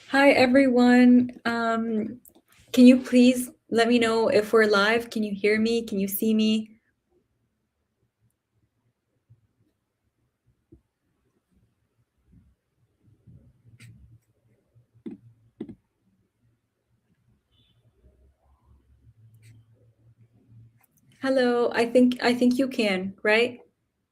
Hi, everyone. Can you please let me know if we're live? Can you hear me? Can you see me? Hello. I think you can, right?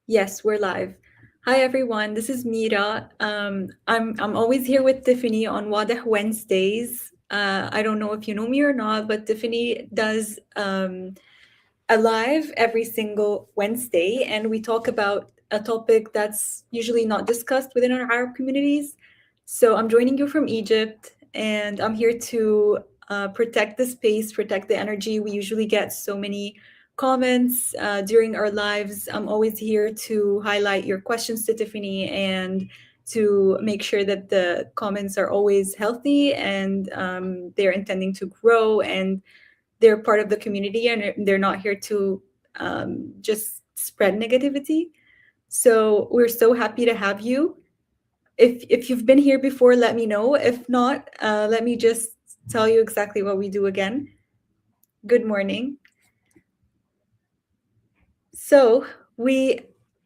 Yes, we're live. Hi, everyone. This is Mira. I'm always here with Tiffany on Wadah Wednesdays. I don't know if you know me or not, but Tiffany does a live every single Wednesday, and we talk about a topic that's usually not discussed within our Arab communities. So I'm joining you from Egypt, and I'm here to protect the space, protect the energy. We usually get so many comments during our lives. I'm always here to highlight your questions to Tiffany and to make sure that the comments are always healthy and they're intending to grow and they're part of the community and they're not here to just spread negativity. So we're so happy to have you. If you've been here before, let me know. If not, let me just tell you exactly what we do again. Good morning. So we,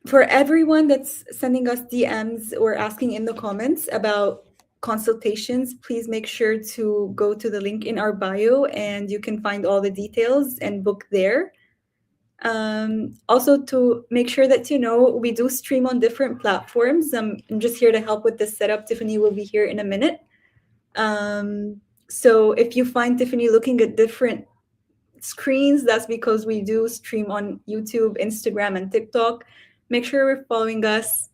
for everyone that's sending us DMs or asking in the comments about consultations, please make sure to go to the link in our bio and you can find all the details and book there. Also, to make sure that you know, we do stream on different platforms. I'm just here to help with this setup. Tiffany will be here in a minute. So if you find Tiffany looking at different screens, that's because we do stream on YouTube, Instagram, and TikTok. Make sure you're following us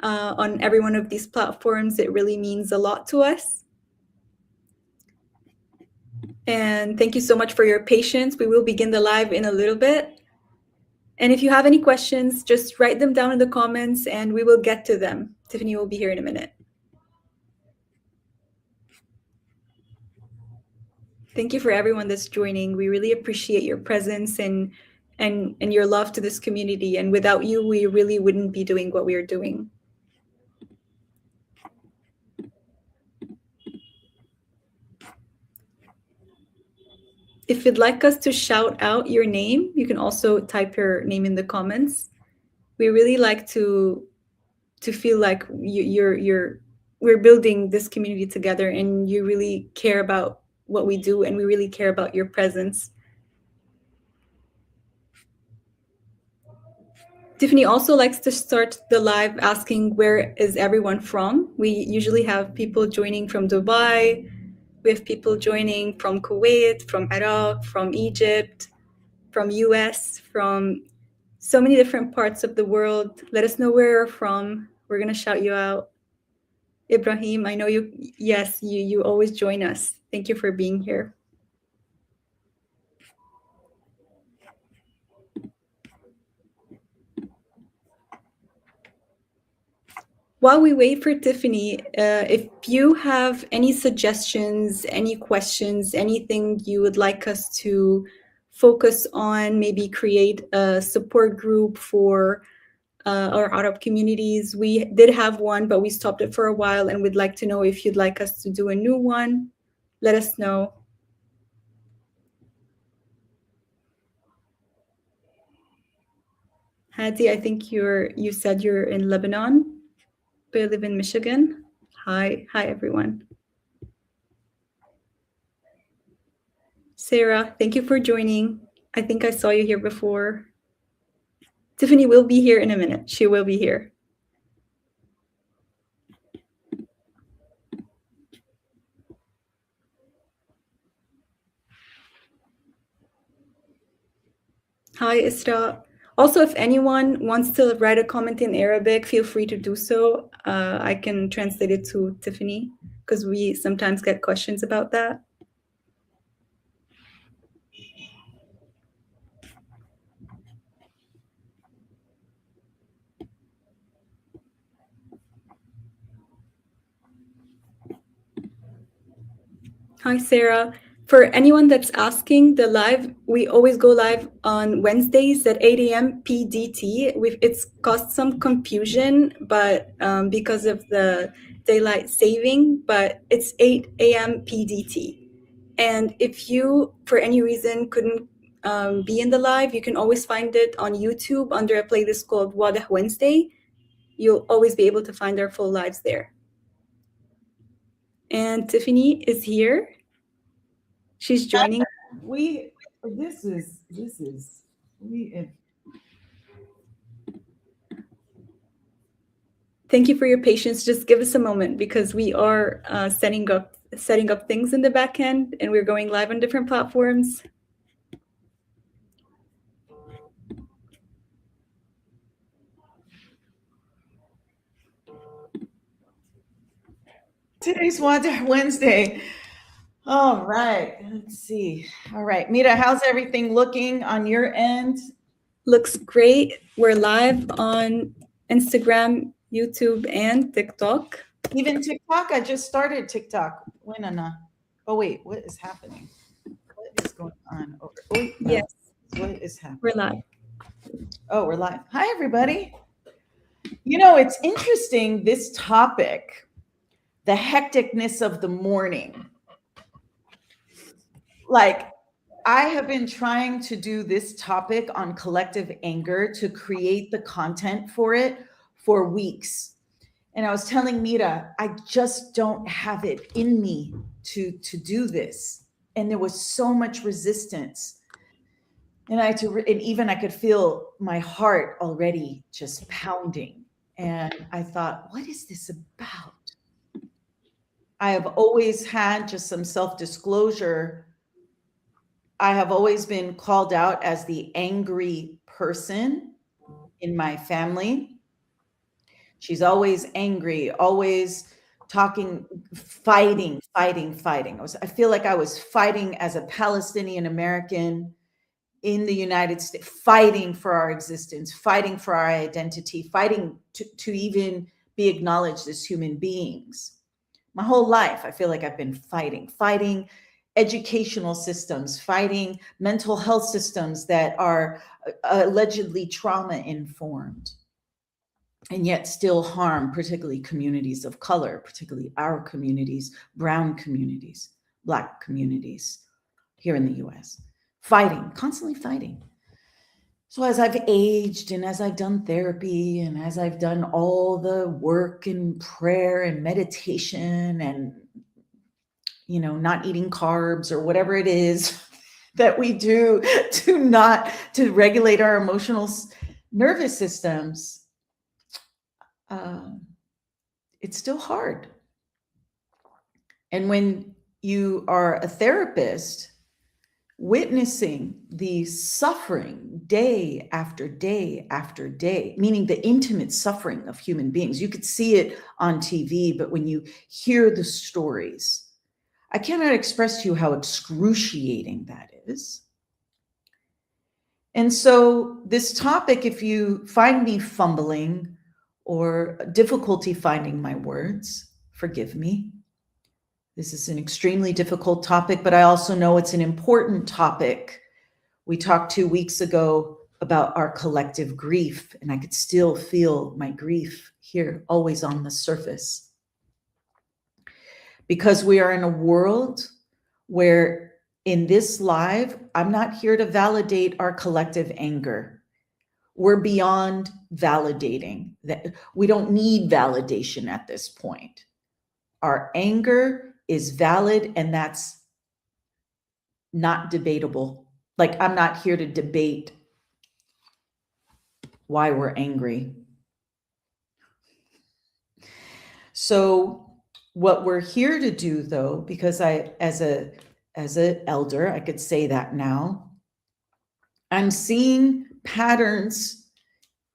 on every one of these platforms. It really means a lot to us. And thank you so much for your patience. We will begin the live in a little bit. And if you have any questions, just write them down in the comments and we will get to them. Tiffany will be here in a minute. Thank you for everyone that's joining. We really appreciate your presence and your love to this community. And without you, we really wouldn't be doing what we are doing. If you'd like us to shout out your name, you can also type your name in the comments. We really like to feel like we're building this community together and you really care about what we do and we really care about your presence. Tiffany also likes to start the live asking where is everyone from. We usually have people joining from Dubai, we have people joining from Kuwait, from Iraq, from Egypt, from US, from so many different parts of the world. Let us know where you're from. We're going to shout you out. Ibrahim, I know you, yes, you always join us. Thank you for being here. While we wait for Tiffany, if you have any suggestions, any questions, anything you would like us to focus on, maybe create a support group for our Arab communities. We did have one, but we stopped it for a while and we'd like to know if you'd like us to do a new one. Let us know. Hadi, I think you said you're in Lebanon, but you live in Michigan. Hi everyone. Sarah, thank you for joining. I think I saw you here before. Tiffany will be here in a minute. She will be here. Hi, Isra. Also, if anyone wants to write a comment in Arabic, feel free to do so. I can translate it to Tiffany because we sometimes get questions about that. Hi, Sarah. For anyone that's asking, the live, we always go live on Wednesdays at 8 a.m. PDT. It's caused some confusion, but because of the daylight saving, but it's 8 a.m. PDT. And if you, for any reason, couldn't be in the live, you can always find it on YouTube under a playlist called Wadah Wednesday. You'll always be able to find our full lives there. And Tiffany is here. She's joining. We this is we Thank you for your patience. Just give us a moment because we are setting up things in the back end, and we're going live on different platforms. today's Wednesday. All right, let's see. All right, Mira, how's everything looking on your end? Looks great. We're live on Instagram, YouTube, and TikTok. Even TikTok. I just started TikTok. When oh wait, what is happening? What is going on? Oh wait, no. Yes, What is happening? we're live. Oh, we're live. Hi, everybody. You know, it's interesting, this topic, the hecticness of the morning. Like, I have been trying to do this topic on collective anger to create the content for it for weeks. And I was telling Mira, I just don't have it in me to do this. And there was so much resistance. And and even I could feel my heart already just pounding. And I thought, what is this about? I have always had, just some self disclosure, I have always been called out as the angry person in my family. She's always angry, always talking, fighting, fighting, fighting. I feel like I was fighting as a Palestinian American in the United States, fighting for our existence, fighting for our identity, fighting to even be acknowledged as human beings. My whole life, I feel like I've been fighting educational systems, fighting mental health systems that are allegedly trauma informed and yet still harm, particularly communities of color, particularly our communities, brown communities, Black communities here in the US. Fighting, constantly fighting. So as I've aged and as I've done therapy and as I've done all the work and prayer and meditation and, you know, not eating carbs or whatever it is that we do to regulate our emotional nervous systems, it's still hard. And when you are a therapist, witnessing the suffering day after day after day, meaning the intimate suffering of human beings. You could see it on TV, but when you hear the stories, I cannot express to you how excruciating that is. And so, this topic, if you find me fumbling or difficulty finding my words, forgive me. This is an extremely difficult topic, but I also know it's an important topic. We talked 2 weeks ago about our collective grief, and I could still feel my grief here, always on the surface. Because we are in a world where, in this live, I'm not here to validate our collective anger. We're beyond validating that. We don't need validation at this point. Our anger is valid, and that's not debatable. Like, I'm not here to debate why we're angry. So what we're here to do, though, because I, as an elder, I could say that now, I'm seeing patterns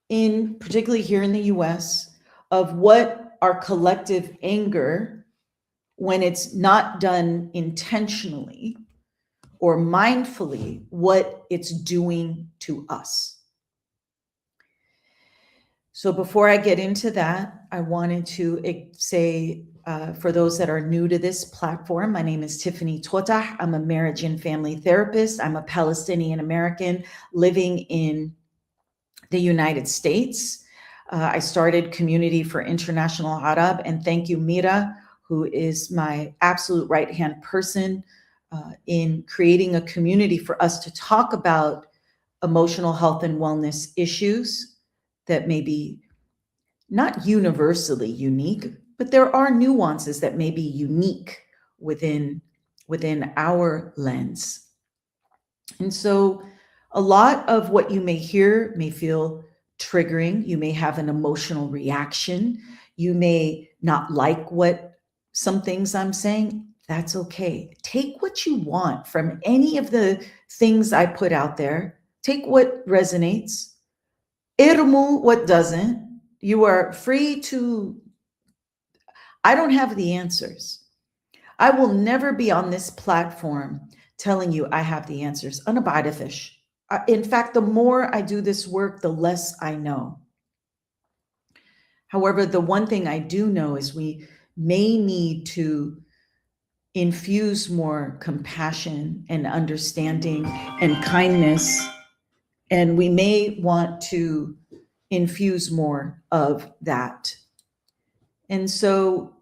in, particularly here in the US, of what our collective anger, when it's not done intentionally or mindfully, what it's doing to us. So before I get into that, I wanted to say, for those that are new to this platform, my name is Tiffany Totah. I'm a marriage and family therapist. I'm a Palestinian American living in the United States. I started Community for International Arab, and thank you, Mira, who is my absolute right hand person in creating a community for us to talk about emotional health and wellness issues that may be not universally unique, but there are nuances that may be unique within our lens. And so a lot of what you may hear may feel triggering. You may have an emotional reaction. You may not like what some things I'm saying. That's okay. Take what you want from any of the things I put out there. Take what resonates. Irmu what doesn't. You are free to, I don't have the answers. I will never be on this platform telling you I have the answers. Ana بعرفش. In fact, the more I do this work, the less I know. However, the one thing I do know is we may need to infuse more compassion and understanding and kindness, and we may want to infuse more of that. And so,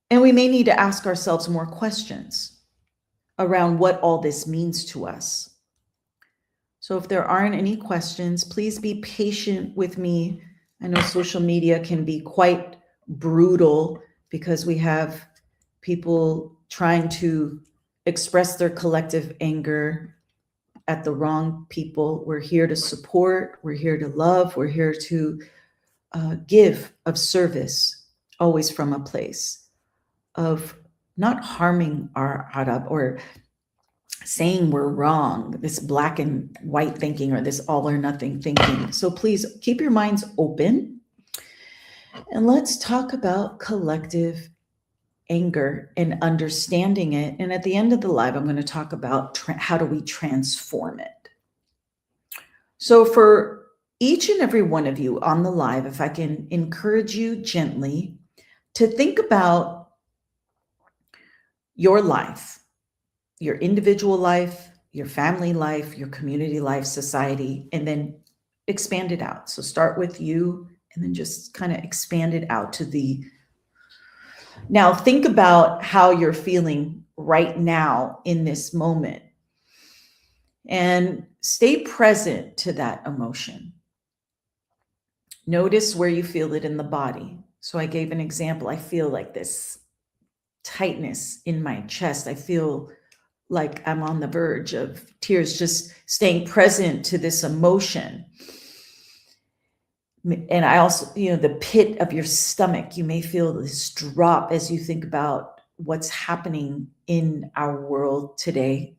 and we may need to ask ourselves more questions around what all this means to us. So if there aren't any questions, please be patient with me. I know social media can be quite brutal because we have people trying to express their collective anger at the wrong people. We're here to support, we're here to love, we're here to give of service, always from a place of not harming our Arab or saying we're wrong, this black and white thinking or this all or nothing thinking. So please keep your minds open and let's talk about collective anger and understanding it. And at the end of the live, I'm going to talk about how do we transform it. So for each and every one of you on the live, if I can encourage you gently to think about your life, your individual life, your family life, your community life, society, and then expand it out. So start with you and then just kind of expand it out to the. Now think about how you're feeling right now in this moment and stay present to that emotion. Notice where you feel it in the body. So I gave an example. I feel like this tightness in my chest. I feel like I'm on the verge of tears, just staying present to this emotion. And I also, the pit of your stomach, you may feel this drop as you think about what's happening in our world today,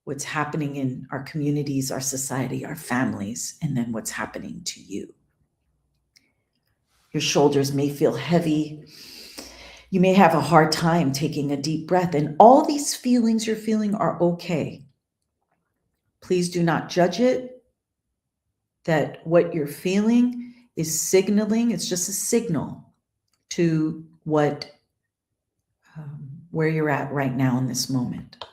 what's happening in our communities, our society, our families, and then what's happening to you. Your shoulders may feel heavy. You may have a hard time taking a deep breath, and all these feelings you're feeling are okay. Please do not judge it. That what you're feeling is signaling, it's just a signal to where you're at right now in this moment.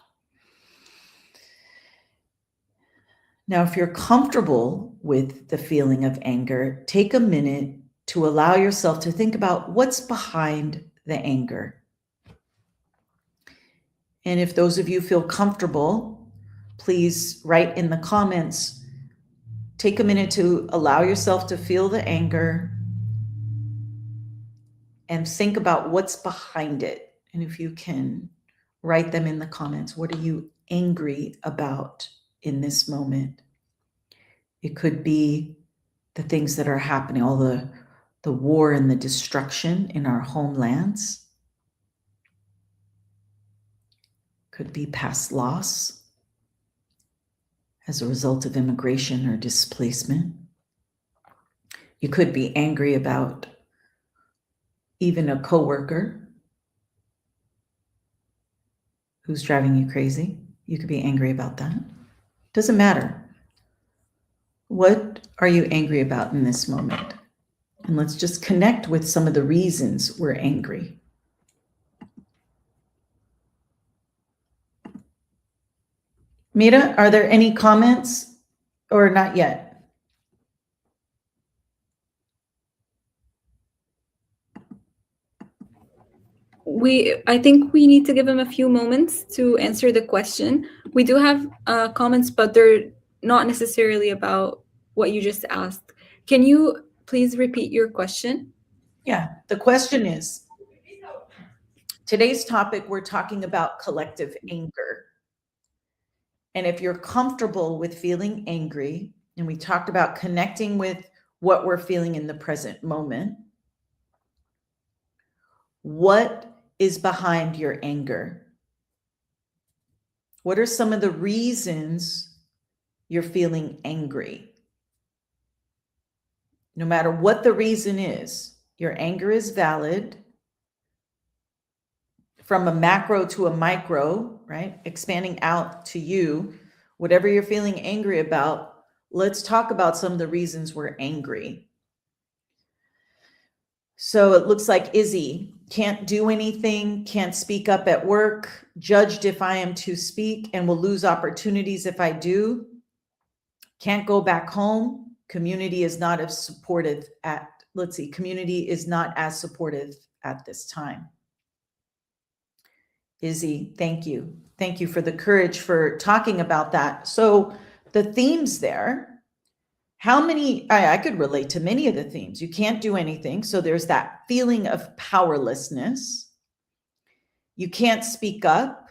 Now, if you're comfortable with the feeling of anger, take a minute to allow yourself to think about what's behind the anger. And if those of you feel comfortable, please write in the comments, take a minute to allow yourself to feel the anger and think about what's behind it. And if you can write them in the comments, what are you angry about in this moment? It could be the things that are happening, all the war and the destruction in our homelands. Could be past loss as a result of immigration or displacement. You could be angry about even a coworker who's driving you crazy. You could be angry about that. Doesn't matter. What are you angry about in this moment? And let's just connect with some of the reasons we're angry. Mira, are there any comments or not yet? I think we need to give him a few moments to answer the question. We do have comments, but they're not necessarily about what you just asked. Can you please repeat your question? Yeah, the question is, today's topic, we're talking about collective anger. And if you're comfortable with feeling angry, and we talked about connecting with what we're feeling in the present moment, what is behind your anger? What are some of the reasons you're feeling angry? No matter what the reason is, your anger is valid. From a macro to a micro, right? Expanding out to you, whatever you're feeling angry about, let's talk about some of the reasons we're angry. So it looks like Izzy can't do anything, can't speak up at work, judged if I am to speak, and will lose opportunities if I do. Can't go back home. Community is not as supportive community is not as supportive at this time. Izzy, thank you. Thank you for the courage for talking about that. So the themes there, how many, I could relate to many of the themes. You can't do anything. So there's that feeling of powerlessness. You can't speak up.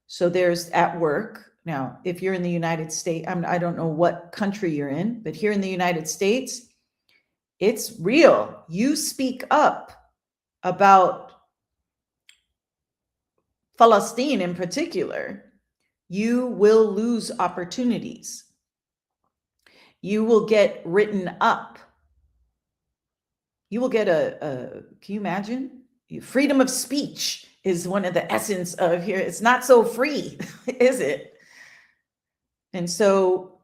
So there's at work. Now, if you're in the United States, I don't know what country you're in, but here in the United States, it's real. You speak up about Palestine in particular, you will lose opportunities. You will get written up. You will get can you imagine? Freedom of speech is one of the essence of here. It's not so free, is it? And so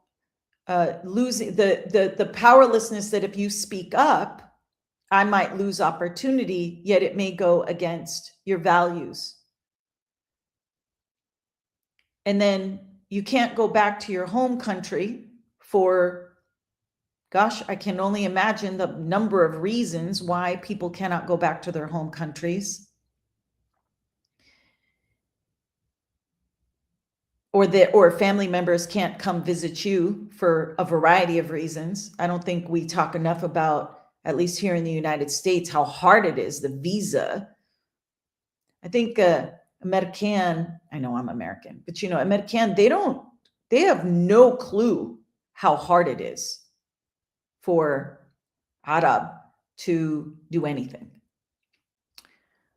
losing the powerlessness that if you speak up, I might lose opportunity, yet it may go against your values. And then you can't go back to your home country for, gosh, I can only imagine the number of reasons why people cannot go back to their home countries. Or family members can't come visit you for a variety of reasons. I don't think we talk enough about, at least here in the United States, how hard it is, the visa. I think American, I know I'm American, but American, they have no clue how hard it is for Arab to do anything.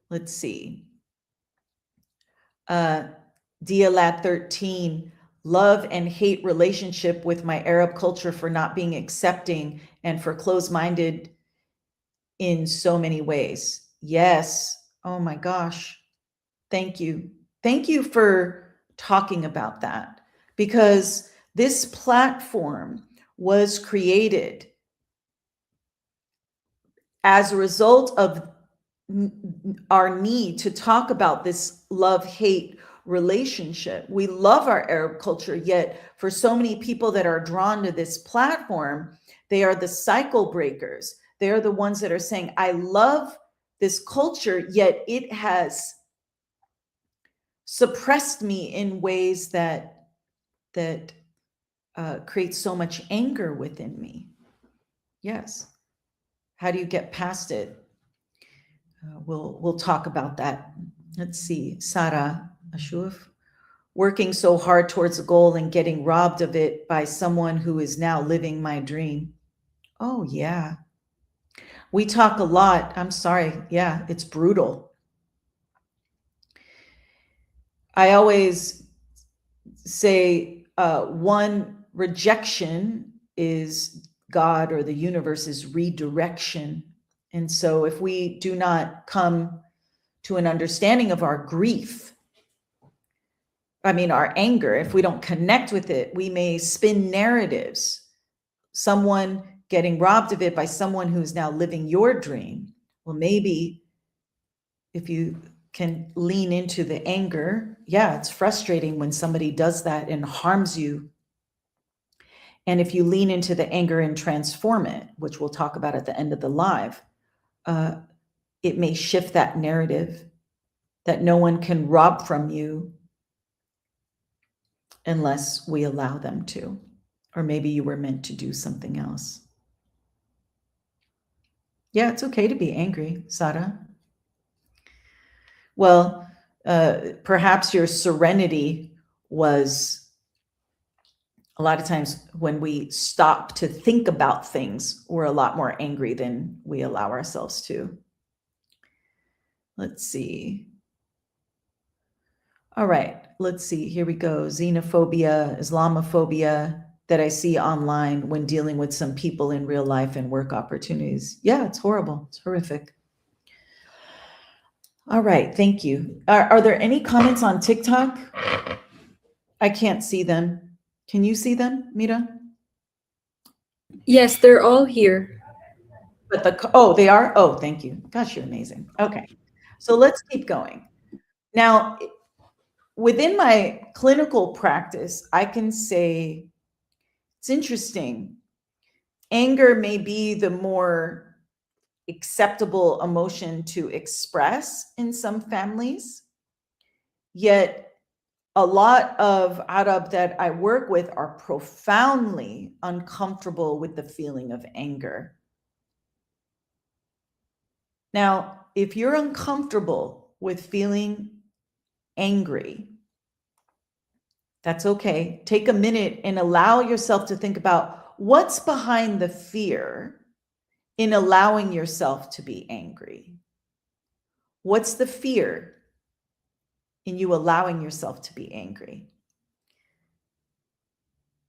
Let's see. Dialat 13, love and hate relationship with my Arab culture for not being accepting and for closed-minded in so many ways. Yes. Oh my gosh. Thank you. Thank you for talking about that, because this platform was created as a result of our need to talk about this love-hate relationship. We love our Arab culture, yet for so many people that are drawn to this platform, they are the cycle breakers. They are the ones that are saying, I love this culture, yet it has suppressed me in ways that create so much anger within me. Yes. How do you get past it? We'll talk about that. Let's see. Sarah Ashuf, working so hard towards a goal and getting robbed of it by someone who is now living my dream. Oh, yeah. We talk a lot. I'm sorry. Yeah, it's brutal. I always say one rejection is God or the universe's redirection. And so if we do not come to an understanding of our grief, our anger, if we don't connect with it, we may spin narratives. Someone getting robbed of it by someone who's now living your dream. Well, maybe if you can lean into the anger, yeah, it's frustrating when somebody does that and harms you. And if you lean into the anger and transform it, which we'll talk about at the end of the live, it may shift that narrative that no one can rob from you unless we allow them to. Or maybe you were meant to do something else. Yeah, it's okay to be angry, Sada. Well, perhaps your serenity was a lot of times when we stop to think about things, we're a lot more angry than we allow ourselves to. Let's see. All right, let's see. Here we go. Xenophobia, Islamophobia that I see online when dealing with some people in real life and work opportunities. Yeah, it's horrible. It's horrific. All right, thank you. Are there any comments on TikTok? I can't see them. Can you see them, Mira? Yes, they're all here. But oh, they are? Oh, thank you. Gosh, you're amazing. Okay. So let's keep going. Now, within my clinical practice, I can say it's interesting. Anger may be the more acceptable emotion to express in some families, yet a lot of Arab that I work with are profoundly uncomfortable with the feeling of anger. Now, if you're uncomfortable with feeling angry, that's okay. Take a minute and allow yourself to think about what's behind the fear in allowing yourself to be angry. What's the fear in you allowing yourself to be angry?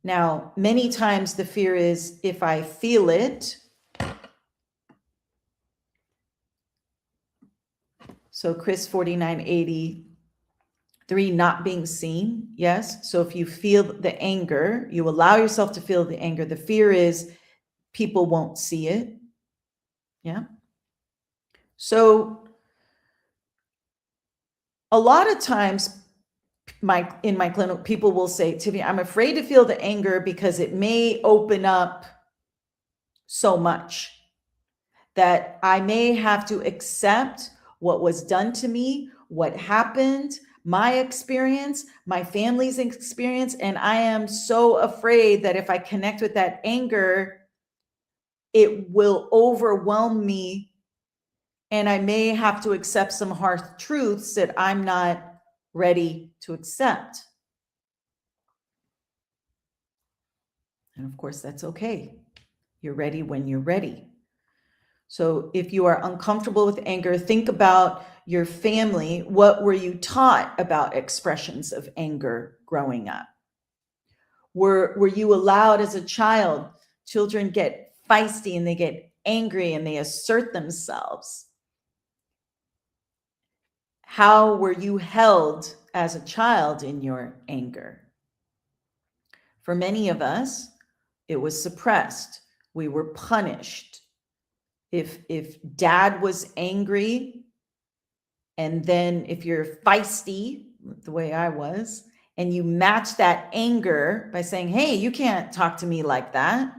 Now, many times the fear is if I feel it, so Chris 4983, not being seen. Yes. So if you feel the anger, you allow yourself to feel the anger. The fear is people won't see it. Yeah. So a lot of times in my clinic, people will say to me, I'm afraid to feel the anger because it may open up so much that I may have to accept what was done to me, what happened, my experience, my family's experience. And I am so afraid that if I connect with that anger, it will overwhelm me. And I may have to accept some harsh truths that I'm not ready to accept. And of course, that's okay. You're ready when you're ready. So if you are uncomfortable with anger, think about your family. What were you taught about expressions of anger growing up? Were you allowed as a child? Children get feisty and they get angry and they assert themselves. How were you held as a child in your anger? For many of us, it was suppressed. We were punished. If dad was angry, and then if you're feisty, the way I was, and you match that anger by saying, hey, you can't talk to me like that.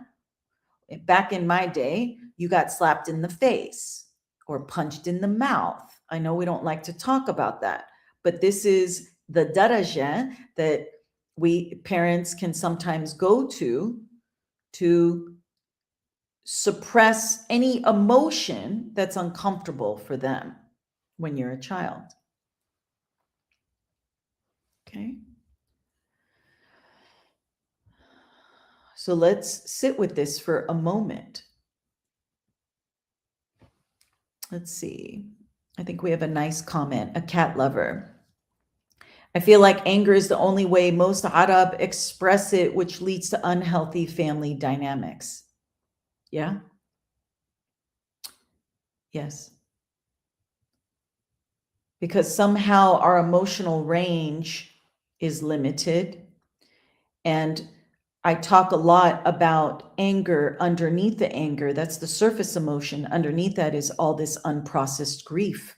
Back in my day, you got slapped in the face or punched in the mouth. I know we don't like to talk about that, but this is the daraja that we parents can sometimes go to suppress any emotion that's uncomfortable for them when you're a child. Okay. So let's sit with this for a moment. Let's see. I think we have a nice comment, a cat lover. I feel like anger is the only way most Arab express it, which leads to unhealthy family dynamics. Yeah? Yes. Because somehow our emotional range is limited. And I talk a lot about anger. Underneath the anger, that's the surface emotion. Underneath that is all this unprocessed grief.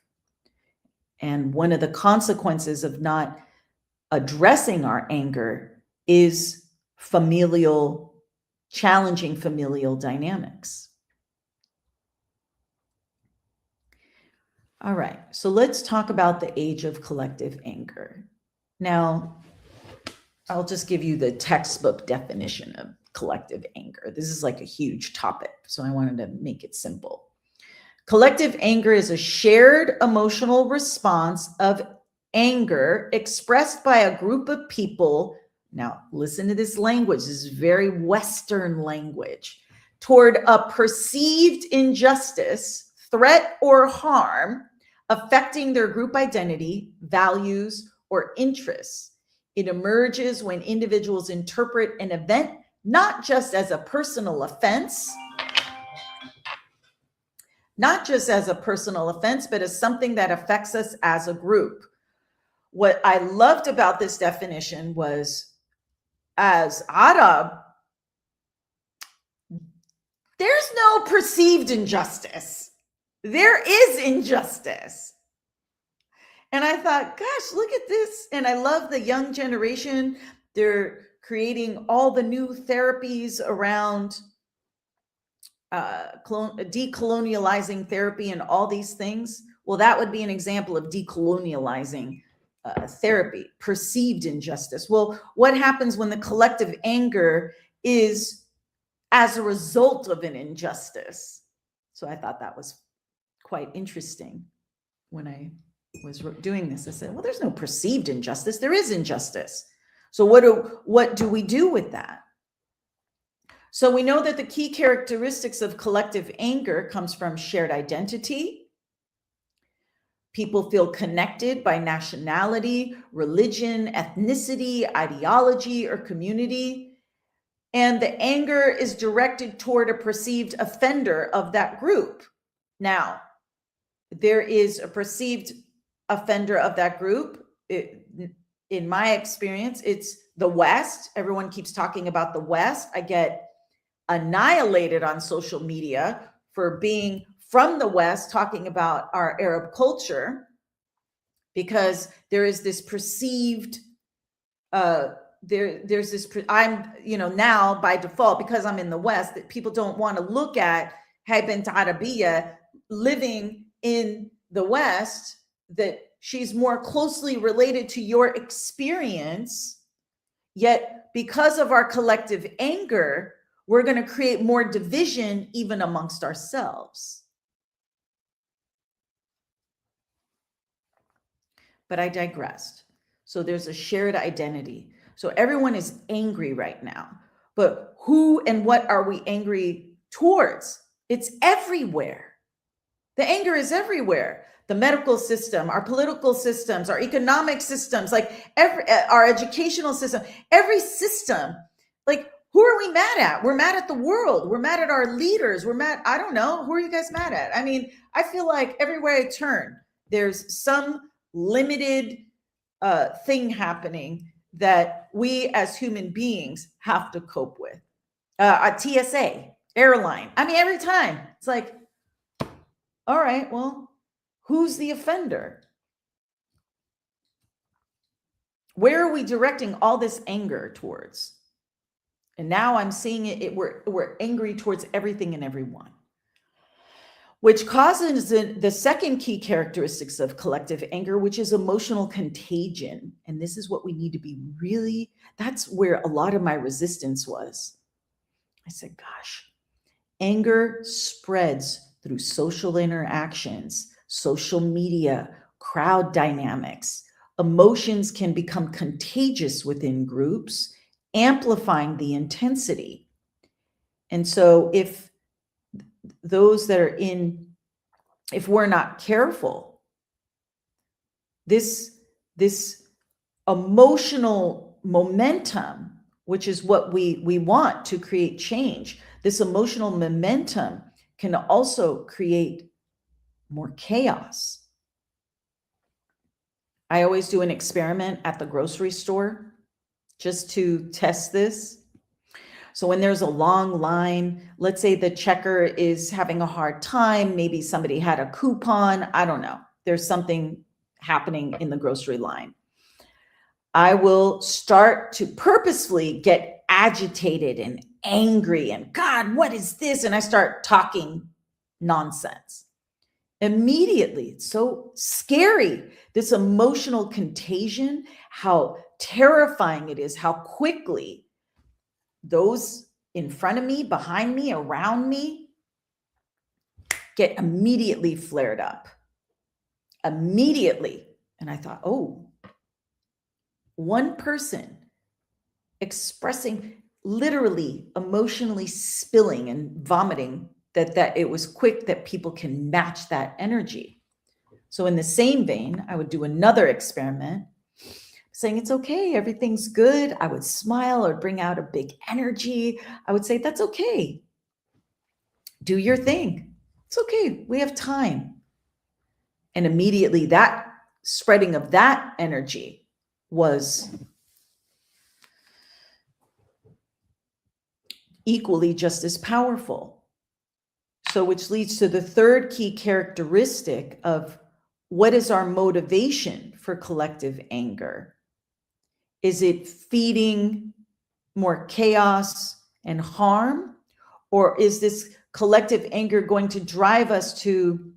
And one of the consequences of not addressing our anger is challenging familial dynamics. All right, so let's talk about the age of collective anger. Now, I'll just give you the textbook definition of collective anger. This is like a huge topic, so I wanted to make it simple. Collective anger is a shared emotional response of anger expressed by a group of people. Now, listen to this language. This is very Western language. Toward a perceived injustice, threat, or harm affecting their group identity, values, or interests. It emerges when individuals interpret an event not just as a personal offense, but as something that affects us as a group. What I loved about this definition was, as Arab, there's no perceived injustice. There is injustice. And I thought, gosh, look at this. And I love the young generation. They're creating all the new therapies around decolonializing therapy and all these things. Well, that would be an example of decolonializing therapy, perceived injustice. Well, what happens when the collective anger is as a result of an injustice? So I thought that was quite interesting when I was doing this. I said, well, there's no perceived injustice. There is injustice. So what do we do with that? So we know that the key characteristics of collective anger comes from shared identity. People feel connected by nationality, religion, ethnicity, ideology, or community. And the anger is directed toward a perceived offender of that group. Now, there is a perceived offender of that group. In my experience, it's the West. Everyone keeps talking about the West. I get annihilated on social media for being from the West, talking about our Arab culture, because there is this perceived, there's this, I'm, now by default, because I'm in the West, that people don't want to look at Hay Bint Arabiya living in the West, that she's more closely related to your experience. Yet because of our collective anger, we're going to create more division even amongst ourselves. But I digressed. So there's a shared identity. So everyone is angry right now. But who and what are we angry towards? It's everywhere. The anger is everywhere. The medical system, our political systems, our economic systems, like our educational system, every system, like, who are we mad at? We're mad at the world. We're mad at our leaders. We're mad. I don't know. Who are you guys mad at? I mean, I feel like everywhere I turn, there's some limited thing happening that we as human beings have to cope with. A TSA, airline. I mean, every time it's like, all right, well, who's the offender? Where are we directing all this anger towards? And now I'm seeing we're angry towards everything and everyone, which causes the second key characteristics of collective anger, which is emotional contagion. And this is what we need to be really, that's where a lot of my resistance was. I said, gosh, anger spreads through social interactions, social media, crowd dynamics. Emotions can become contagious within groups, amplifying the intensity. And so if we're not careful, this emotional momentum, which is what we want to create change, this emotional momentum can also create more chaos. I always do an experiment at the grocery store just to test this. So when there's a long line, let's say the checker is having a hard time, maybe somebody had a coupon, I don't know. There's something happening in the grocery line. I will start to purposefully get agitated and angry and God, what is this? And I start talking nonsense. Immediately, it's so scary. This emotional contagion, how terrifying it is, how quickly those in front of me, behind me, around me get immediately flared up. Immediately. And I thought, oh, one person expressing, literally emotionally spilling and vomiting, that it was quick that people can match that energy. So in the same vein, I would do another experiment saying, it's okay, everything's good. I would smile or bring out a big energy. I would say, that's okay. Do your thing. It's okay. We have time. And immediately that spreading of that energy was equally just as powerful. So, which leads to the third key characteristic of what is our motivation for collective anger? Is it feeding more chaos and harm? Or is this collective anger going to drive us to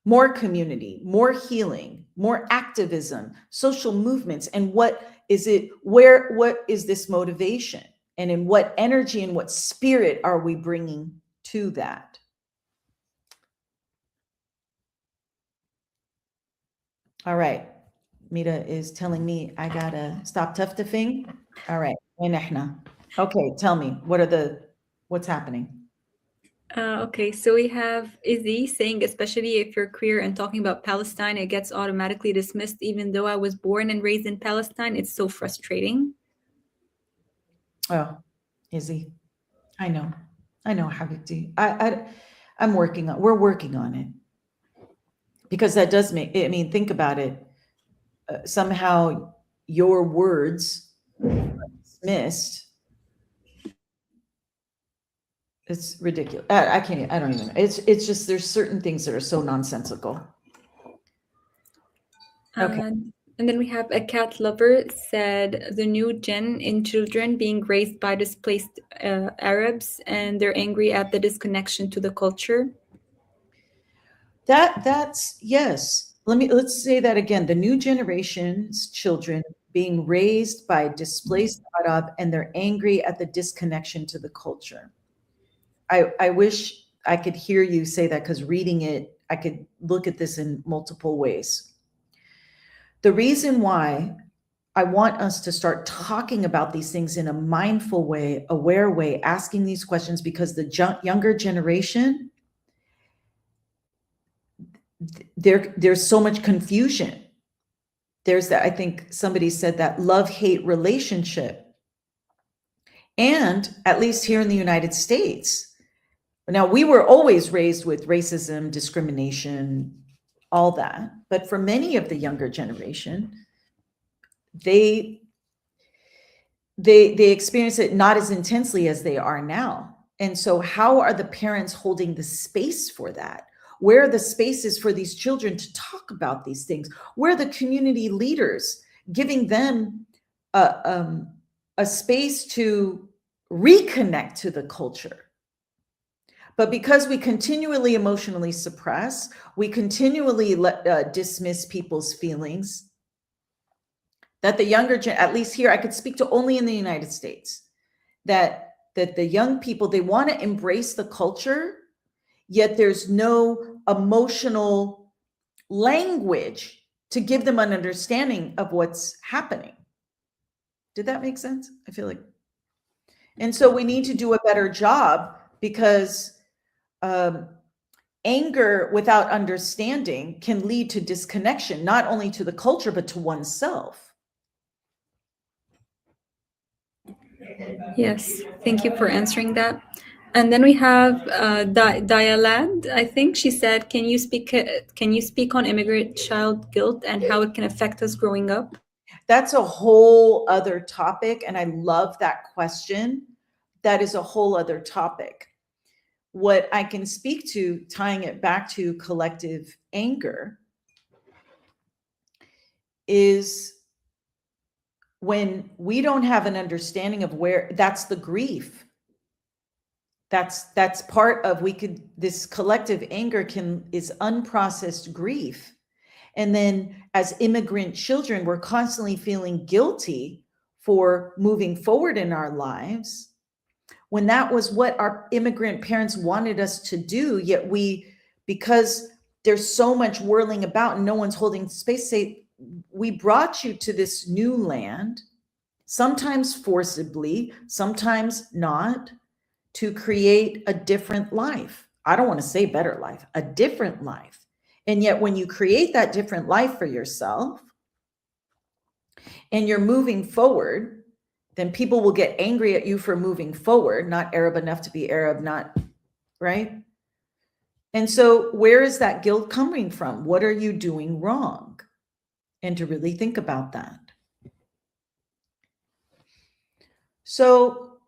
more community, more healing, more activism, social movements? And what is it? What is this motivation? And in what energy and what spirit are we bringing to that? All right. Mira is telling me I gotta stop tuftafing. All right. Okay, tell me, what's happening? Okay, so we have Izzy saying, especially if you're queer and talking about Palestine, it gets automatically dismissed, even though I was born and raised in Palestine. It's so frustrating. Oh, Izzy, I know, Habibti. We're working on it because that does make. I mean, think about it. Somehow, your words are dismissed. It's ridiculous. I can't. I don't even. It's just there's certain things that are so nonsensical. Okay. And then we have a cat lover said the new gen in children being raised by displaced Arabs, and they're angry at the disconnection to the culture. That's yes. Let's say that again. The new generation's children being raised by displaced Arab, and they're angry at the disconnection to the culture. I wish I could hear you say that, because reading it, I could look at this in multiple ways. The reason why I want us to start talking about these things in a mindful way, aware way, asking these questions, because the younger generation, there's so much confusion. There's that, I think somebody said, that love-hate relationship. And at least here in the United States, now we were always raised with racism, discrimination, all that. But for many of the younger generation, they experience it not as intensely as they are now. And so how are the parents holding the space for that? Where are the spaces for these children to talk about these things? Where are the community leaders giving them a space to reconnect to the culture? But because we continually emotionally suppress, we continually dismiss people's feelings, that the younger, at least here, I could speak to only in the United States, that the young people, they want to embrace the culture, yet there's no emotional language to give them an understanding of what's happening. Did that make sense? I feel like. And so we need to do a better job, because anger without understanding can lead to disconnection, not only to the culture, but to oneself. Yes, thank you for answering that. And then we have Dialad. I think she said, "Can you speak on immigrant child guilt and how it can affect us growing up?" That's a whole other topic, and I love that question. that is a whole other topic. What I can speak to, tying it back to collective anger, is when we don't have an understanding of where that's the grief. That's part of, this collective anger is unprocessed grief. And then as immigrant children, we're constantly feeling guilty for moving forward in our lives when that was what our immigrant parents wanted us to do. Yet because there's so much whirling about and no one's holding space, say, we brought you to this new land, sometimes forcibly, sometimes not, to create a different life. I don't want to say better life, a different life. And yet when you create that different life for yourself and you're moving forward, then people will get angry at you for moving forward, not Arab enough to be Arab, not right. And so where is that guilt coming from? What are you doing wrong? And to really think about that. So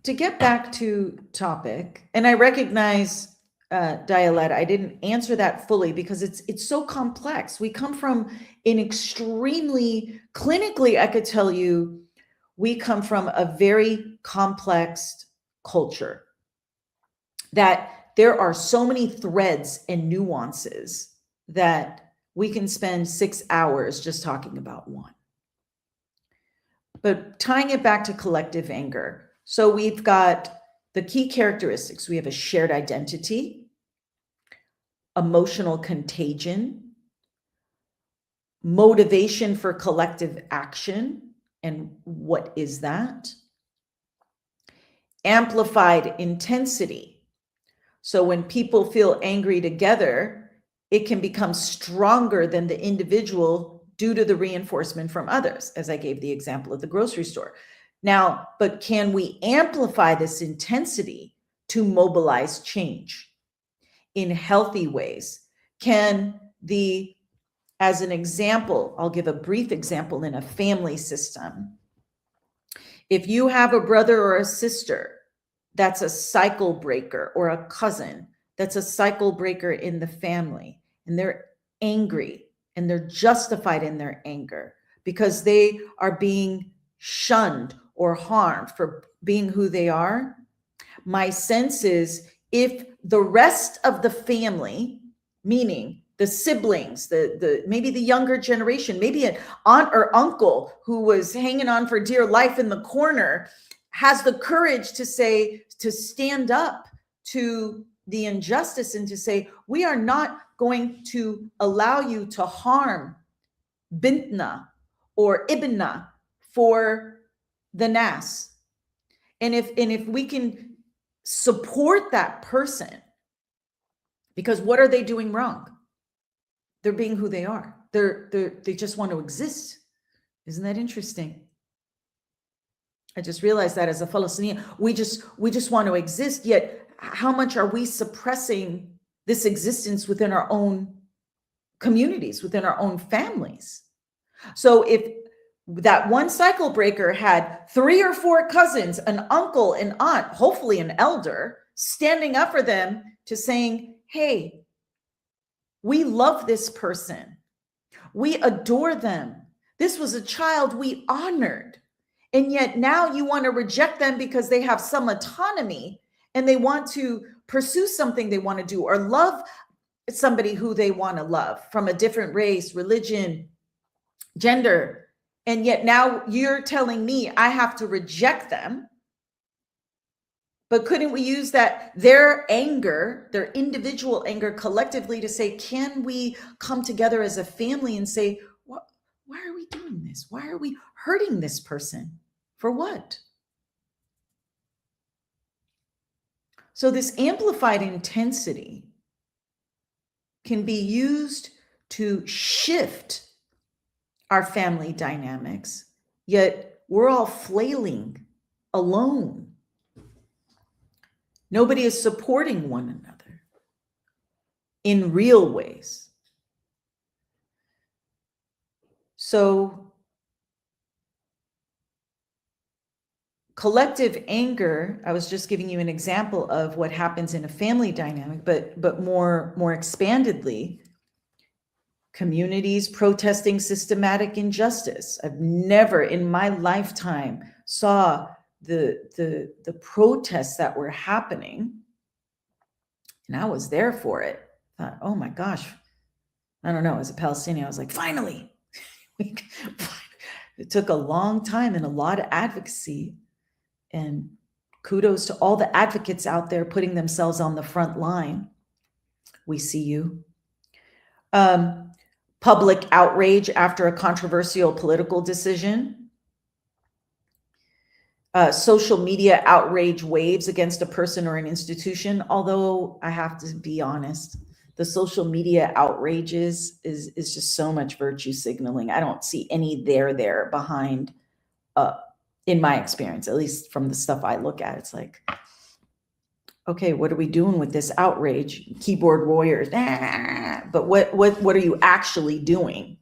to get back to topic, and I recognize, Dialette, I didn't answer that fully because it's so complex. We come from an extremely, clinically, I could tell you, we come from a very complex culture that there are so many threads and nuances that we can spend 6 hours just talking about one. But tying it back to collective anger. So we've got the key characteristics. We have a shared identity, emotional contagion, motivation for collective action. And what is that? Amplified intensity. So when people feel angry together, it can become stronger than the individual due to the reinforcement from others, as I gave the example of the grocery store. Now, but can we amplify this intensity to mobilize change in healthy ways? As an example, I'll give a brief example in a family system. If you have a brother or a sister that's a cycle breaker, or a cousin that's a cycle breaker in the family, and they're angry and they're justified in their anger because they are being shunned or harmed for being who they are, my sense is if the rest of the family, meaning the siblings, maybe the younger generation, maybe an aunt or uncle who was hanging on for dear life in the corner, has the courage to stand up to the injustice and to say, we are not going to allow you to harm bintna or ibna for the nas. And if we can support that person, because what are they doing wrong? They're being who they are. They just want to exist. Isn't that interesting? I just realized that as a Palestinian, we just want to exist. Yet, how much are we suppressing this existence within our own communities, within our own families? So if that one cycle breaker had 3 or 4 cousins, an uncle, an aunt, hopefully an elder, standing up for them to saying, hey, we love this person. We adore them. This was a child we honored. And yet now you want to reject them because they have some autonomy and they want to pursue something they want to do, or love somebody who they want to love from a different race, religion, gender. And yet now you're telling me I have to reject them. But couldn't we use their anger, their individual anger collectively to say, can we come together as a family and say, why are we doing this? Why are we hurting this person? For what? So this amplified intensity can be used to shift our family dynamics, yet we're all flailing alone. Nobody is supporting one another in real ways. So collective anger, I was just giving you an example of what happens in a family dynamic, but more expandedly, communities protesting systematic injustice. I've never in my lifetime saw the protests that were happening, and I was there for it. I thought, oh my gosh, I don't know, as a Palestinian, I was like, finally. It took a long time and a lot of advocacy, and kudos to all the advocates out there putting themselves on the front line. We see you. Public outrage after a controversial political decision. Social media outrage waves against a person or an institution. Although I have to be honest, the social media outrages is just so much virtue signaling. I don't see any there behind, in my experience, at least from the stuff I look at. It's like, okay, what are we doing with this outrage? Keyboard warriors, but what are you actually doing?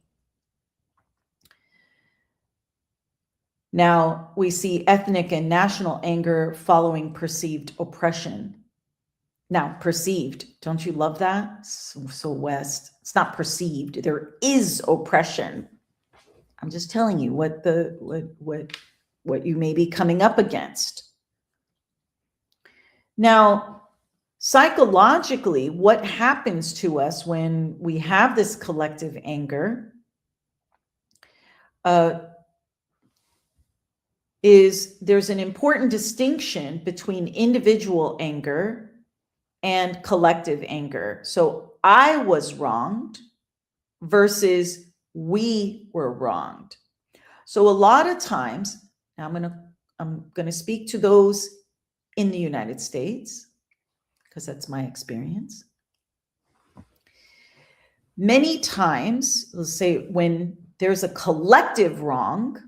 Now we see ethnic and national anger following perceived oppression. Now, perceived, don't you love that? So West, it's not perceived. There is oppression. I'm just telling you what you may be coming up against. Now, psychologically, what happens to us when we have this collective anger is there's an important distinction between individual anger and collective anger. So I was wronged versus we were wronged. So a lot of times, now I'm gonna speak to those in the United States, because that's my experience. Many times, let's say when there's a collective wrong,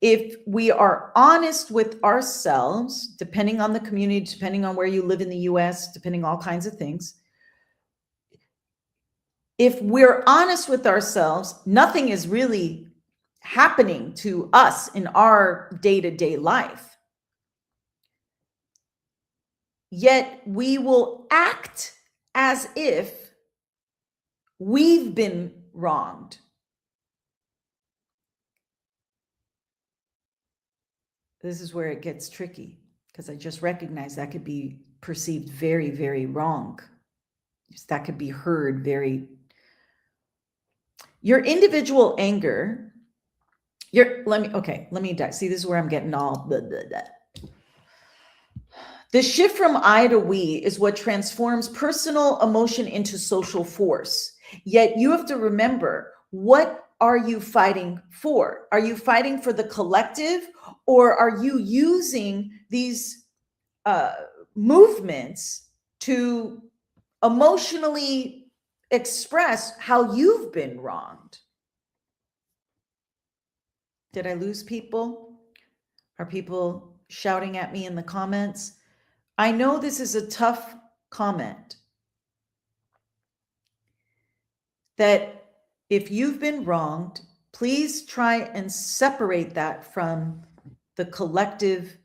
if we are honest with ourselves, depending on the community, depending on where you live in the US, depending all kinds of things, if we're honest with ourselves, nothing is really happening to us in our day-to-day life. Yet we will act as if we've been wronged. This is where it gets tricky, because I just recognize that could be perceived very, very wrong. That could be heard very. Your individual anger, let me die. See, this is where I'm getting all blah, blah, blah. The shift from I to we is what transforms personal emotion into social force. Yet you have to remember, what are you fighting for? Are you fighting for the collective, or are you using these movements to emotionally express how you've been wronged? Did I lose people? Are people shouting at me in the comments? I know this is a tough comment. That if you've been wronged, please try and separate that from the collective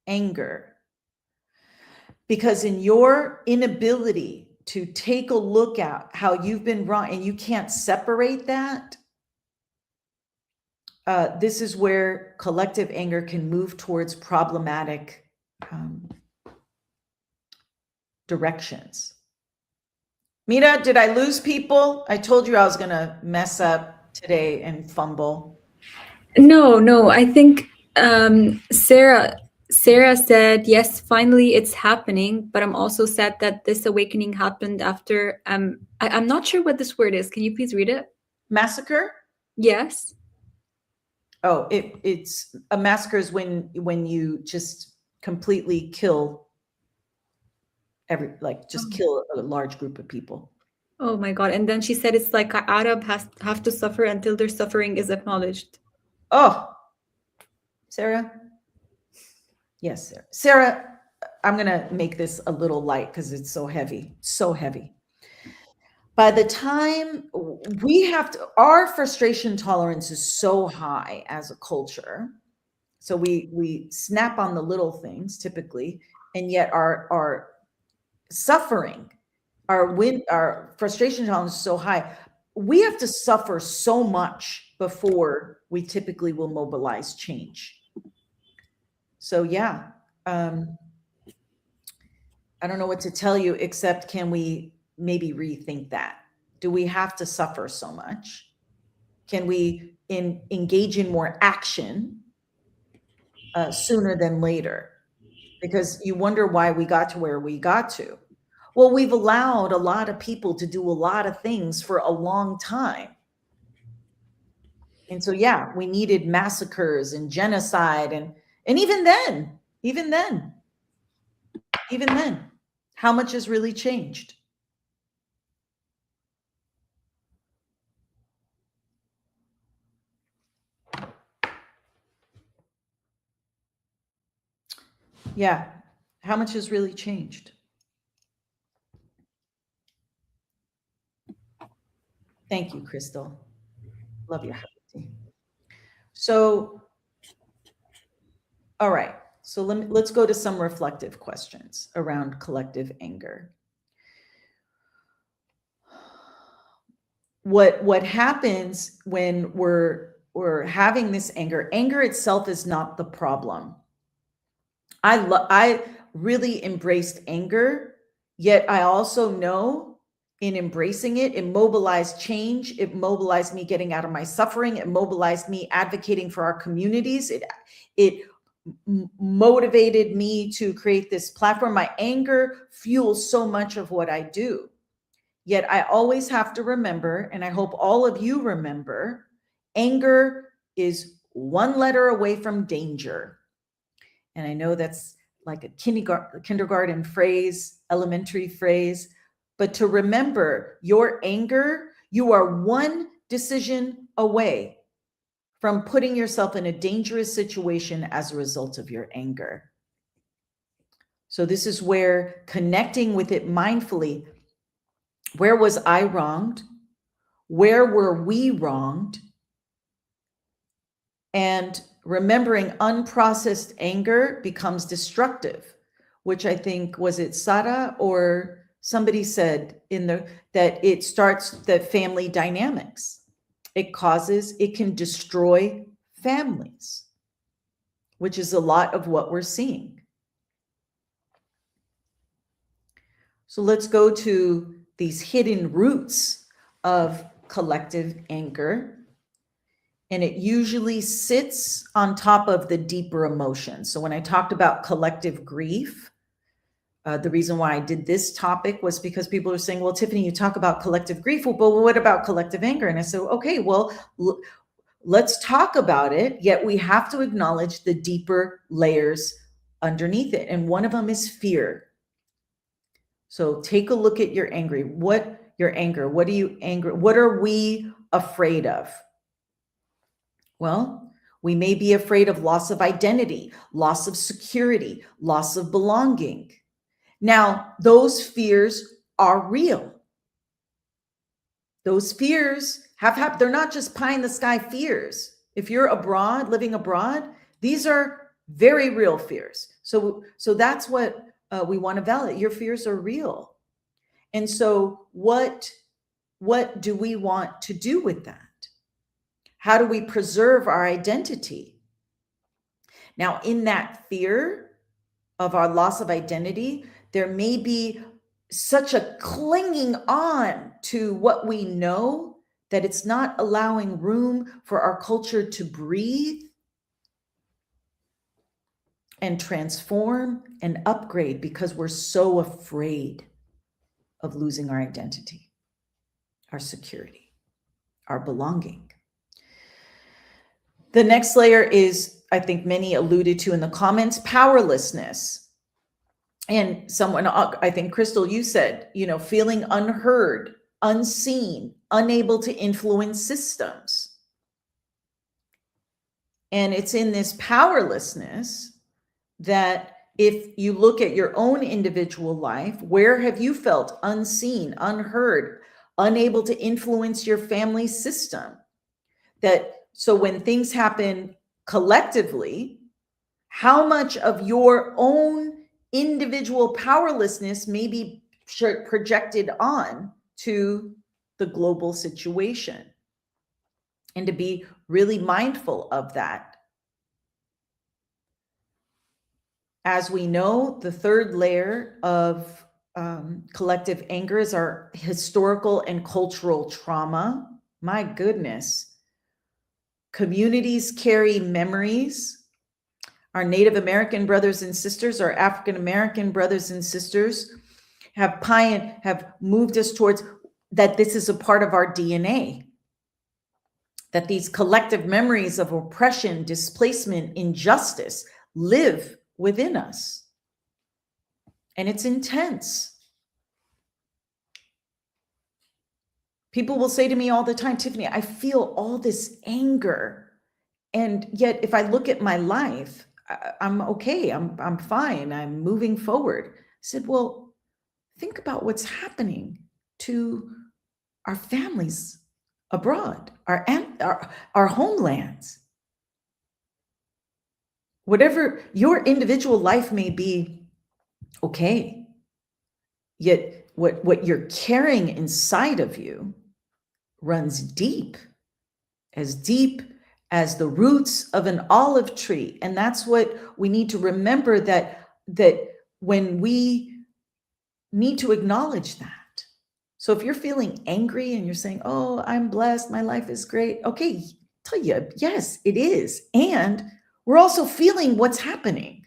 anger. Because in your inability to take a look at how you've been wrong, and you can't separate that, this is where collective anger can move towards problematic directions. Mira, did I lose people? I told you I was going to mess up today and fumble. No, I think Sarah said, yes, finally it's happening, but I'm also sad that this awakening happened after I'm not sure what this word is. Can you please read it? Massacre? Yes. Oh, it's a massacre is when you just completely kill kill a large group of people. Oh my God. And then she said it's like Arab have to suffer until their suffering is acknowledged. Oh, Sarah? Yes, Sarah. Sarah, I'm going to make this a little light because it's so heavy, so heavy. By the time our frustration tolerance is so high as a culture So we snap on the little things typically, and yet our suffering, our frustration tolerance is so high. We have to suffer so much before we typically will mobilize change. So yeah, um, I don't know what to tell you except can we maybe rethink that? Do we have to suffer so much? Can we engage in more action sooner than later? Because you wonder why we got to where we got to. Well, we've allowed a lot of people to do a lot of things for a long time. And so, yeah, we needed massacres and genocide. And even then, even then, how much has really changed? Yeah. How much has really changed? Thank you, Crystal. Love your happy. So, all right. So let's go to some reflective questions around collective anger. What happens when we're having this anger itself is not the problem. I really embraced anger, yet I also know in embracing it, it mobilized change, it mobilized me getting out of my suffering, it mobilized me advocating for our communities, it motivated me to create this platform. My anger fuels so much of what I do. Yet I always have to remember, and I hope all of you remember, anger is one letter away from danger. And I know that's like a kindergarten phrase, elementary phrase, but to remember your anger, you are one decision away from putting yourself in a dangerous situation as a result of your anger. So this is where connecting with it mindfully, where was I wronged? Where were we wronged? And remembering unprocessed anger becomes destructive, which I think, was it Sarah or somebody said that it starts the family dynamics. It can destroy families, which is a lot of what we're seeing. So let's go to these hidden roots of collective anger. And it usually sits on top of the deeper emotions. So when I talked about collective grief, the reason why I did this topic was because people are saying, well, Tiffany, you talk about collective grief. Well, but what about collective anger? And I said, okay, well, let's talk about it. Yet we have to acknowledge the deeper layers underneath it. And one of them is fear. So take a look at your anger. What are you angry? What are we afraid of? Well, we may be afraid of loss of identity, loss of security, loss of belonging. Now, those fears are real. Those fears they're not just pie in the sky fears. If you're abroad, living abroad, these are very real fears. So that's what we want to validate. Your fears are real. And so what do we want to do with that? How do we preserve our identity? Now, in that fear of our loss of identity, there may be such a clinging on to what we know that it's not allowing room for our culture to breathe and transform and upgrade because we're so afraid of losing our identity, our security, our belonging. The next layer is, I think many alluded to in the comments, powerlessness. And someone, I think Crystal, you said, feeling unheard, unseen, unable to influence systems. And it's in this powerlessness that if you look at your own individual life, where have you felt unseen, unheard, unable to influence your family system? So when things happen collectively, How much of your own individual powerlessness may be projected on to the global situation? And to be really mindful of that. As we know, the third layer of collective anger is our historical and cultural trauma. My goodness. Communities carry memories. Our Native American brothers and sisters, our African American brothers and sisters have moved us towards that this is a part of our DNA. That these collective memories of oppression, displacement, injustice live within us. And it's intense. People will say to me all the time, Tiffany, I feel all this anger. And yet, if I look at my life, I'm okay. I'm fine. I'm moving forward. I said, well, think about what's happening to our families abroad, our homelands. Whatever your individual life may be, okay. Yet what you're carrying inside of you runs deep as the roots of an olive tree. And that's what we need to remember, that when we need to acknowledge that. So if you're feeling angry and you're saying, oh, I'm blessed, my life is great. Okay, tell you, yes, it is. And we're also feeling what's happening.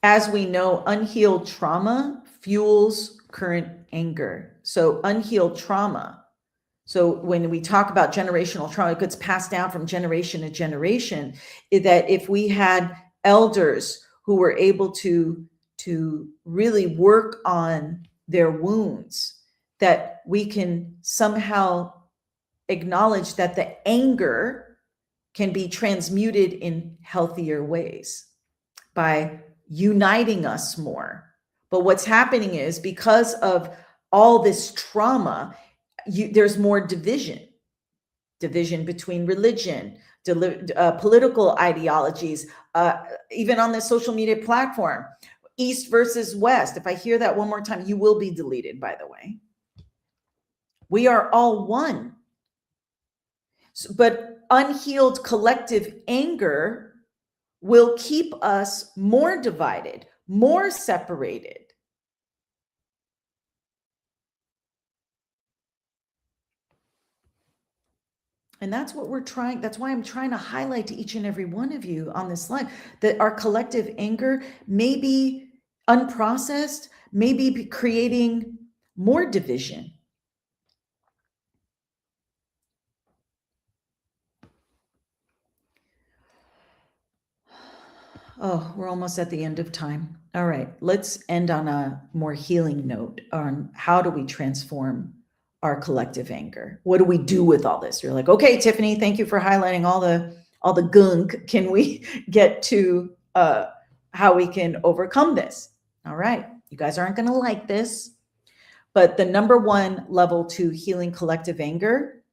As we know, unhealed trauma fuels current anger. So unhealed trauma. So when we talk about generational trauma, it gets passed down from generation to generation, that if we had elders who were able to really work on their wounds, that we can somehow acknowledge that the anger can be transmuted in healthier ways by uniting us more. But what's happening is, because of all this trauma, there's more division between religion, political ideologies, even on the social media platform, East versus West. If I hear that one more time, you will be deleted, by the way. We are all one. But unhealed collective anger will keep us more divided, more separated. And that's what we're trying. That's why I'm trying to highlight to each and every one of you on this live, that our collective anger may be unprocessed, may be creating more division. Oh, we're almost at the end of time. All right, let's end on a more healing note on how do we transform our collective anger? What do we do with all this? You're like, okay, Tiffany, thank you for highlighting all the gunk. Can we get to how we can overcome this? All right, you guys aren't going to like this, but the number one level to healing collective anger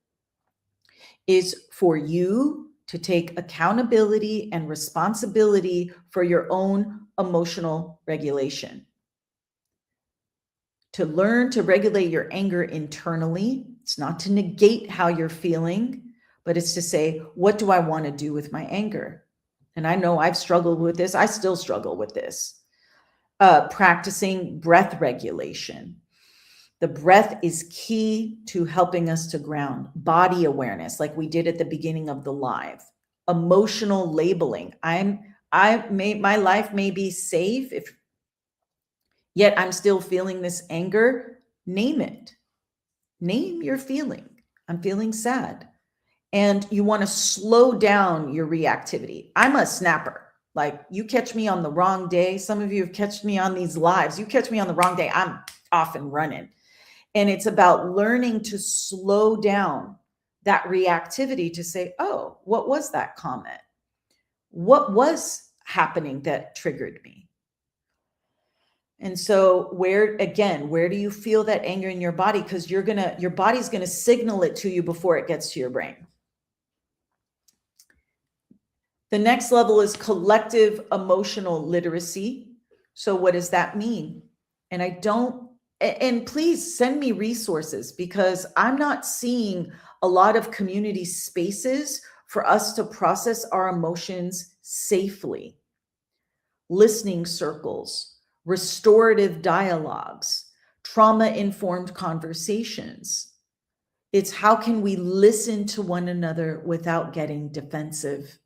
is for you to take accountability and responsibility for your own emotional regulation. To learn to regulate your anger internally. It's not to negate how you're feeling, but it's to say, what do I want to do with my anger? And I know I've struggled with this. I still struggle with this. Practicing breath regulation. The breath is key to helping us to ground. Body awareness, like we did at the beginning of the live. Emotional labeling. My life may be safe, yet I'm still feeling this anger. Name it. Name your feeling. I'm feeling sad. And you want to slow down your reactivity. I'm a snapper. Like, you catch me on the wrong day. Some of you have catched me on these lives. You catch me on the wrong day, I'm off and running. And it's about learning to slow down that reactivity to say, oh, what was that comment? What was happening that triggered me? And so where do you feel that anger in your body? Because your body's going to signal it to you before it gets to your brain. The next level is collective emotional literacy. So, what does that mean? And I don't, and please send me resources because I'm not seeing a lot of community spaces for us to process our emotions safely. Listening circles, restorative dialogues, trauma informed conversations. It's how can we listen to one another without getting defensive?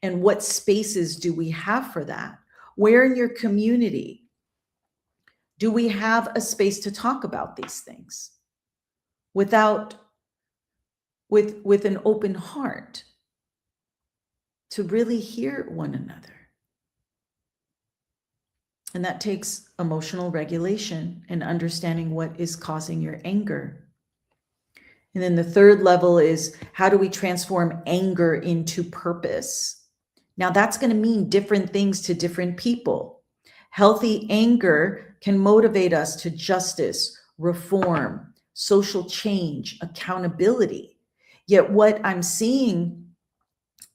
And what spaces do we have for that? Where in your community do we have a space to talk about these things without with an open heart to really hear one another? And that takes emotional regulation and understanding what is causing your anger. And then the third level is how do we transform anger into purpose? Now, that's going to mean different things to different people. Healthy anger can motivate us to justice, reform, social change, accountability. Yet what I'm seeing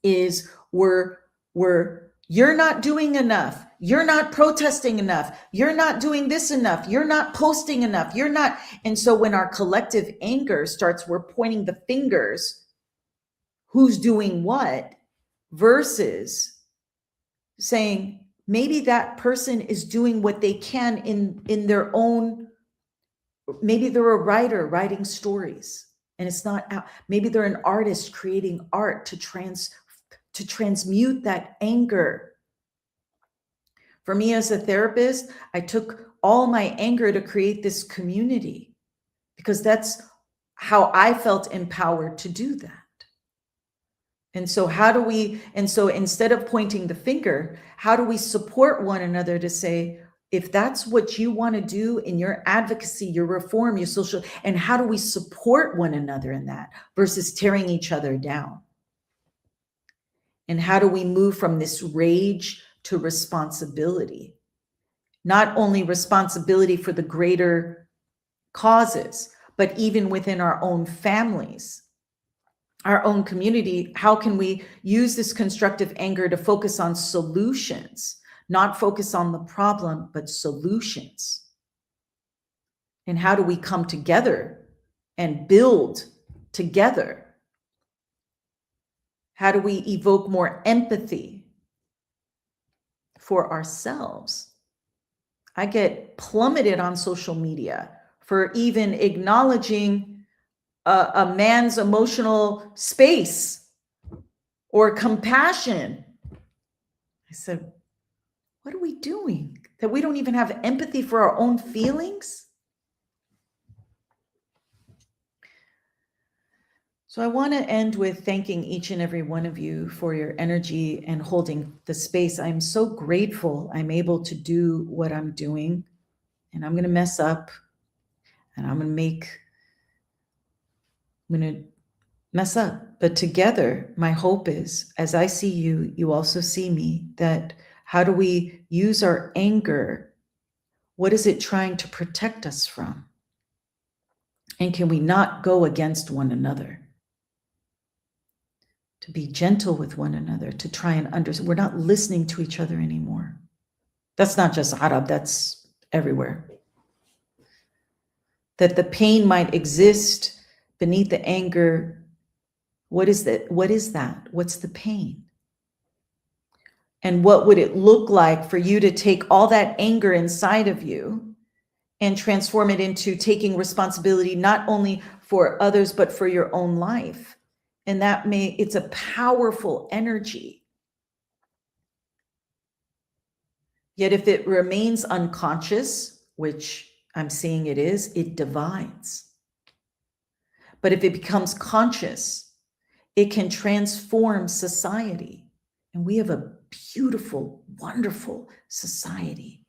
is you're not doing enough. You're not protesting enough. You're not doing this enough. You're not posting enough. You're not. And so when our collective anger starts, we're pointing the fingers, who's doing what, versus saying, maybe that person is doing what they can in their own, maybe they're a writer writing stories and it's not out. Maybe they're an artist creating art to transmute that anger. For me as a therapist, I took all my anger to create this community because that's how I felt empowered to do that. And so instead of pointing the finger, how do we support one another to say, if that's what you want to do in your advocacy, your reform, your social, and how do we support one another in that versus tearing each other down? And how do we move from this rage to responsibility? Not only responsibility for the greater causes, but even within our own families, our own community. How can we use this constructive anger to focus on solutions, not focus on the problem, but solutions? And how do we come together and build together? How do we evoke more empathy for ourselves? I get plummeted on social media for even acknowledging a man's emotional space or compassion. I said, what are we doing? That we don't even have empathy for our own feelings? So I want to end with thanking each and every one of you for your energy and holding the space. I'm so grateful I'm able to do what I'm doing, and I'm going to mess up and I'm going to mess up. But together, my hope is, as I see you, you also see me, that how do we use our anger? What is it trying to protect us from? And can we not go against one another? To be gentle with one another, to try and understand. We're not listening to each other anymore. That's not just Arab, that's everywhere. That the pain might exist beneath the anger. What is that? What is that? What's the pain? And what would it look like for you to take all that anger inside of you and transform it into taking responsibility, not only for others, but for your own life? And it's a powerful energy. Yet if it remains unconscious, which I'm seeing it is, it divides. But if it becomes conscious, it can transform society. And we have a beautiful, wonderful society.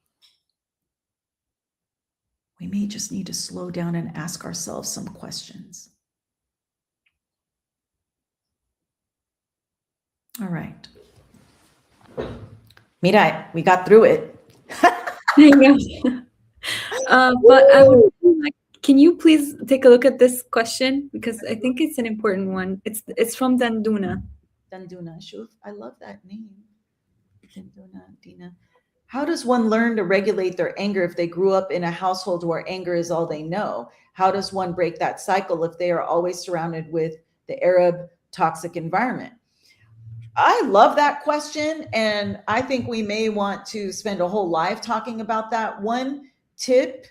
We may just need to slow down and ask ourselves some questions. All right. Mira, we got through it. But I would like, can you please take a look at this question? Because I think it's an important one. It's from Danduna. Danduna Shuf. I love that name. Danduna Dina. How does one learn to regulate their anger if they grew up in a household where anger is all they know? How does one break that cycle if they are always surrounded with the Arab toxic environment? I love that question. And I think we may want to spend a whole life talking about that. One tip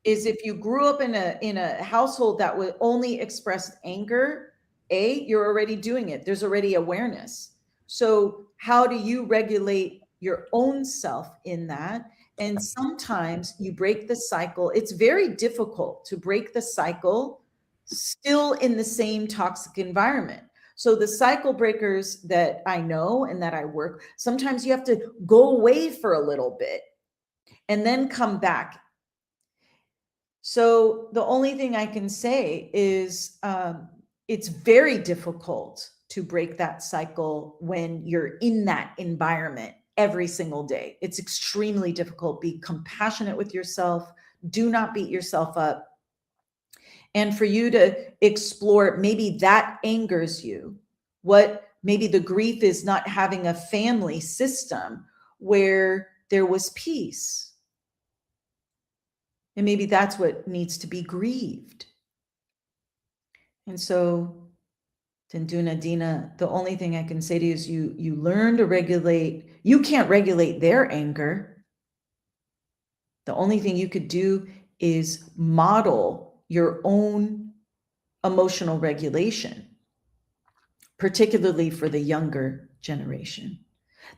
is if you grew up in a household that would only express anger, you're already doing it. There's already awareness. So how do you regulate your own self in that? And sometimes you break the cycle. It's very difficult to break the cycle still in the same toxic environment. So the cycle breakers that I know and that I work, sometimes you have to go away for a little bit and then come back. So the only thing I can say is it's very difficult to break that cycle when you're in that environment every single day. It's extremely difficult. Be compassionate with yourself. Do not beat yourself up. And for you to explore, maybe that angers you. What maybe the grief is not having a family system where there was peace. And maybe that's what needs to be grieved. And so, Tenduna Dina, the only thing I can say to you is you learn to regulate. You can't regulate their anger. The only thing you could do is model your own emotional regulation, particularly for the younger generation.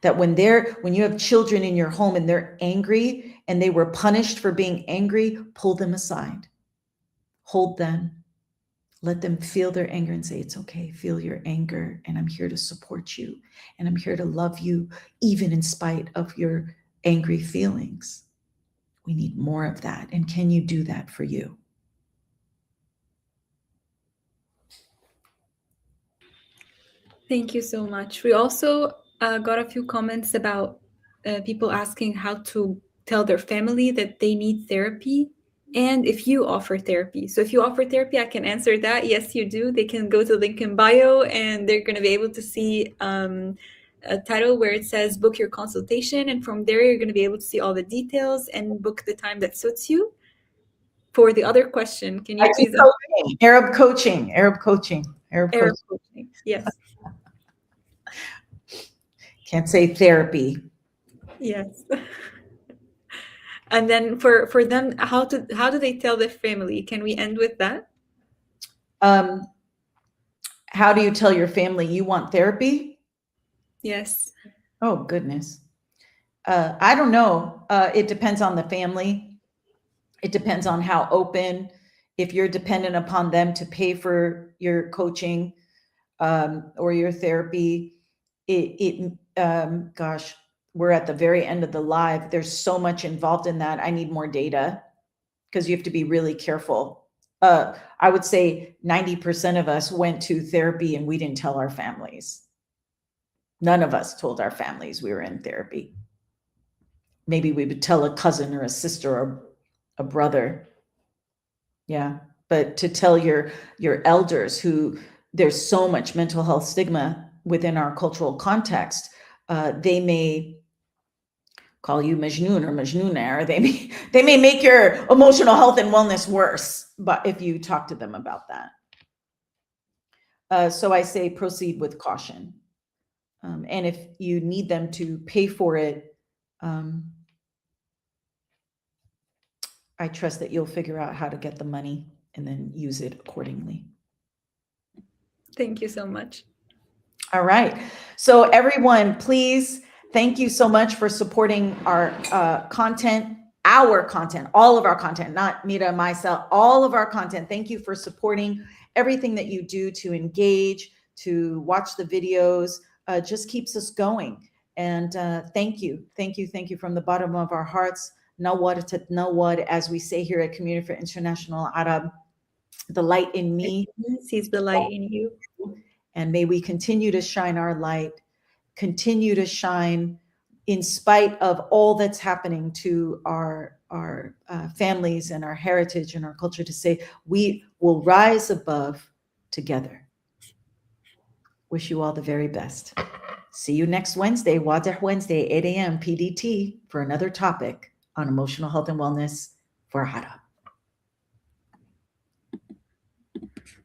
That when you have children in your home and they're angry and they were punished for being angry, pull them aside, hold them, let them feel their anger and say, it's okay, feel your anger, and I'm here to support you, and I'm here to love you, even in spite of your angry feelings. We need more of that. And can you do that for you? Thank you so much. We also got a few comments about people asking how to tell their family that they need therapy and if you offer therapy. So if you offer therapy, I can answer that. Yes, you do. They can go to link in bio and they're going to be able to see a title where it says book your consultation. And from there, you're going to be able to see all the details and book the time that suits you. For the other question, can you please... Arab coaching. Yes. Can't say therapy. Yes. And then for them, how do they tell the family? Can we end with that? How do you tell your family you want therapy? Yes. Oh, goodness. I don't know. It depends on the family. It depends on how open. If you're dependent upon them to pay for your coaching or your therapy, gosh, we're at the very end of the live. There's so much involved in that. I need more data because you have to be really careful. I would say 90% of us went to therapy and we didn't tell our families. None of us told our families we were in therapy. Maybe we would tell a cousin or a sister or a brother. Yeah. But to tell your elders, who there's so much mental health stigma within our cultural context, they may call you Majnoon or Majnoona, or they may make your emotional health and wellness worse, but if you talk to them about that. So I say proceed with caution. And if you need them to pay for it, I trust that you'll figure out how to get the money and then use it accordingly. Thank you so much. All right. So everyone, please, thank you so much for supporting our content, all of our content, not Mira, myself, all of our content. Thank you for supporting everything that you do to engage, to watch the videos, just keeps us going. And thank you from the bottom of our hearts. Nawad to Nawad, as we say here at Community for International Arab, the light in me sees the light in you. And may we continue to shine our light, continue to shine in spite of all that's happening to our families and our heritage and our culture, to say we will rise above together. Wish you all the very best. See you next Wednesday, Wadih Wednesday, 8 a.m. PDT, for another topic on emotional health and wellness for Hara.